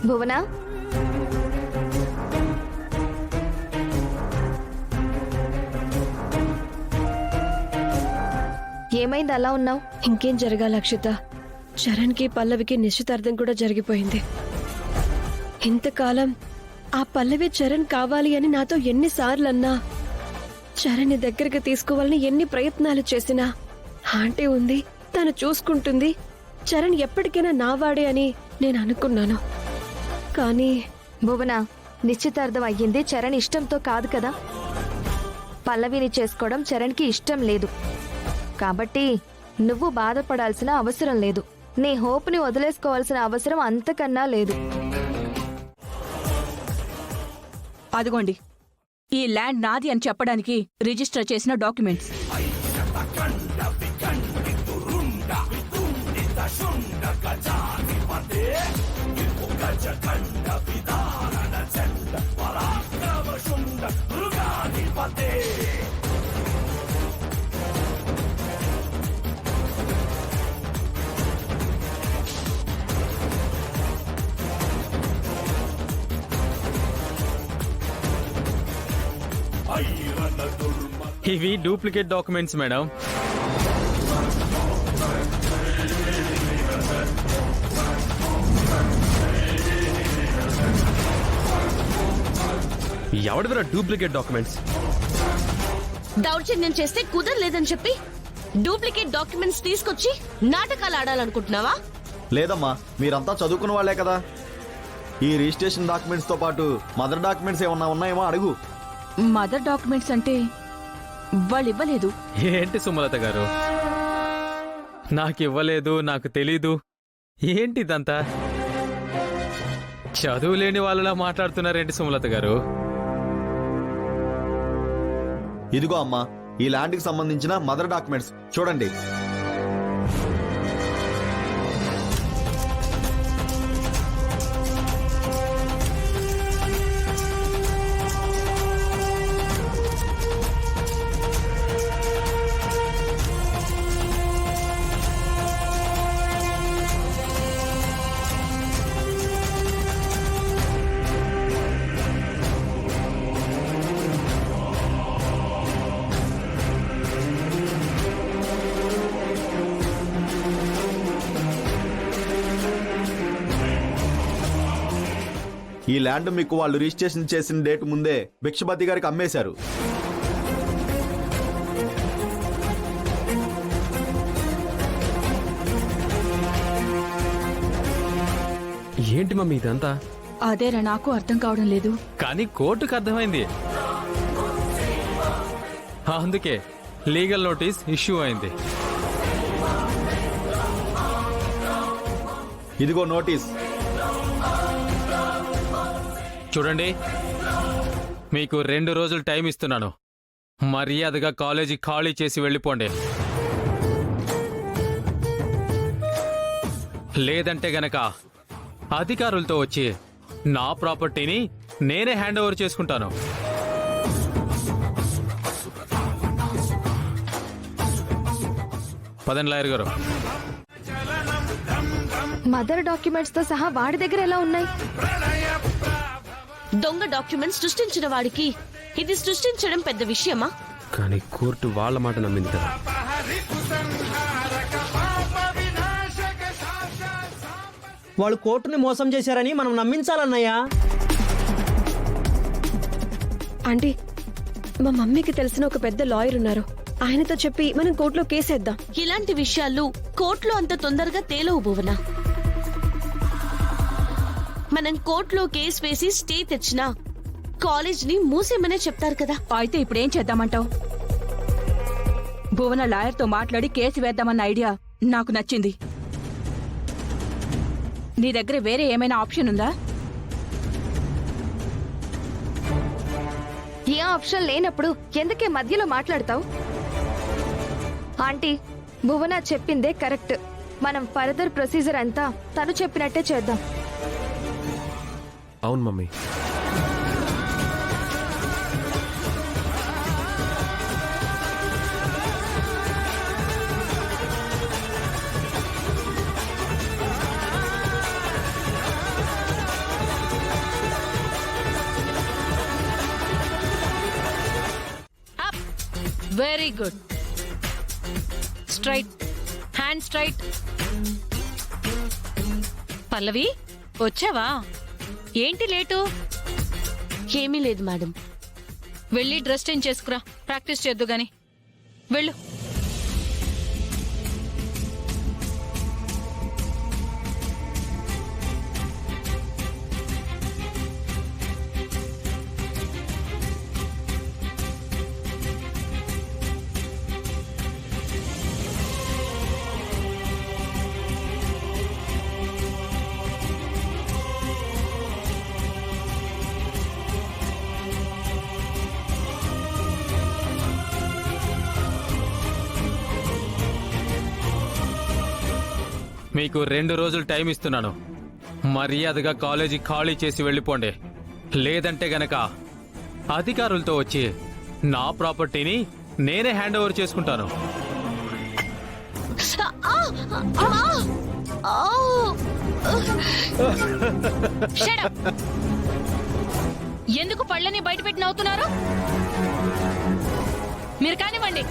భువన, ఏమైంది అలా ఉన్నావు? ఇంకేం జరగాలి అక్షిత, చరణ్కి పల్లవికి నిశ్చితార్థం కూడా జరిగిపోయింది. ఇంతకాలం ఆ పల్లవి చరణ్ కావాలి అని నాతో ఎన్నిసార్లు అన్నా, చరణ్ని దగ్గరికి తీసుకోవాలని ఎన్ని ప్రయత్నాలు చేసినా, ఆంటీ ఉంది, తను చూసుకుంటుంది, చరణ్ ఎప్పటికైనా నావాడే అని నేను అనుకున్నాను. కానీ భువన, నిశ్చితార్థం అయ్యింది చరణ్ ఇష్టంతో కాదు కదా. పల్లవిని చేసుకోవడం చరణ్కి ఇష్టం లేదు కాబట్టి నువ్వు బాధపడాల్సిన అవసరం లేదు. నీ హోప్ని వదిలేసుకోవాల్సిన అవసరం అంతకన్నా లేదు. అదిగోండి, ఈ ల్యాండ్ నాది అని చెప్పడానికి రిజిస్టర్ చేసిన డాక్యుమెంట్స్. ఇవి డూప్లికేట్ డాక్యుమెంట్స్ మేడం. ఎవడివరా డూప్లికేట్ డాక్యుమెంట్స్? దౌర్జన్యం చేస్తే కుదరలేదని చెప్పి డూప్లికేట్ డాక్యుమెంట్స్ తీసుకొచ్చి నాటకాలు ఆడాలనుకుంటున్నావా? లేదమ్మా, మీరంతా చదువుకున్న వాళ్లే కదా. ఈ రిజిస్ట్రేషన్ డాక్యుమెంట్స్ తో పాటు మదర్ డాక్యుమెంట్స్ ఏమన్నా ఉన్నాయేమో అడుగు. మదర్ డాక్యుమెంట్స్ అంటే వాళ్ళు ఇవ్వలేదు. ఏంటి సుమలత గారు, నాకు ఇవ్వలేదు, నాకు తెలీదు ఏంటిదంతా? చదువు లేని వాళ్ళలా మాట్లాడుతున్నారేంటి సుమలత గారు? ఇదిగో అమ్మా, ఈ ల్యాండ్ కి సంబంధించిన మదర్ డాక్యుమెంట్స్ చూడండి. ఈ ల్యాండ్ మీకు వాళ్ళు రిజిస్ట్రేషన్ చేసిన డేట్ ముందే భిక్షపతి గారికి అమ్మేశారు. ఏంటి మమ్మీ ఇదంతా? అదేరా నాకు అర్థం కావడం లేదు. కానీ కోర్టుకు అర్థమైంది, అందుకే లీగల్ నోటీస్ ఇష్యూ అయింది. ఇదిగో నోటీస్. చూడండి, మీకు 2 రోజులు టైం ఇస్తున్నాను. మర్యాదగా కాలేజీ ఖాళీ చేసి వెళ్ళిపోండి. లేదంటే గనక అధికారులతో వచ్చి నా ప్రాపర్టీని నేనే హ్యాండ్ ఓవర్ చేసుకుంటాను. పదండి లాయర్ గారు. మదర్ డాక్యుమెంట్స్ తో సహా వాడి దగ్గర ఎలా ఉన్నాయి? దొంగ డాక్యుమెంట్స్ సృష్టించిన వాడికి ఇది సృష్టించడం పెద్ద విషయమా? కానీ కోర్టు వాళ్ళ మాట నమ్మింది కదా. వాళ్ళు కోర్టుని మోసం చేశారని మనం నమ్మించాలన్నయ్యా. ఆంటీ, మా మమ్మీకి తెలిసిన ఒక పెద్ద లాయర్ ఉన్నారు, ఆయనతో చెప్పి మనం కోర్టులో కేసేద్దాం. ఇలాంటి విషయాలు కోర్టులో అంత తొందరగా తేలవు భువన. మనం కోర్టులో కేసు వేసి స్టే తెచ్చినా కాలేజ్ ని మూసేమనే చెప్తారు కదా. అయితే ఇప్పుడేం చేద్దామంటావు? భువన లాయర్తో మాట్లాడి కేసు వేద్దామన్న ఐడియా నాకు నచ్చింది. నీ దగ్గర వేరే ఏమైనా ఆప్షన్ ఉందా? ఏ ఆప్షన్ లేనప్పుడు ఎందుకే మధ్యలో మాట్లాడతావు? ఆంటీ, భువన చెప్పిందే కరెక్ట్. మనం ఫర్దర్ ప్రొసీజర్ అంతా తను చెప్పినట్టే చేద్దాం. అవును mummy. Very good. Straight, hand straight. Pallavi, వచ్చావా? ఏంటి లేటు? ఏమీ లేదు మేడం. వెళ్ళి డ్రెస్ చేంజ్ చేసుకురా, ప్రాక్టీస్ చేద్దు గాని. వెళ్ళు. మీకు 2 రోజులు టైం ఇస్తున్నాను. మర్యాదగా కాలేజీ ఖాళీ చేసి వెళ్ళిపోండి. లేదంటే గనక అధికారులతో వచ్చి నా ప్రాపర్టీని నేనే హ్యాండ్ ఓవర్ చేసుకుంటాను. Shut up. ఎందుకు పళ్ళని బయట పెట్టి నవ్వుతున్నారు? మీరు కానివ్వండి.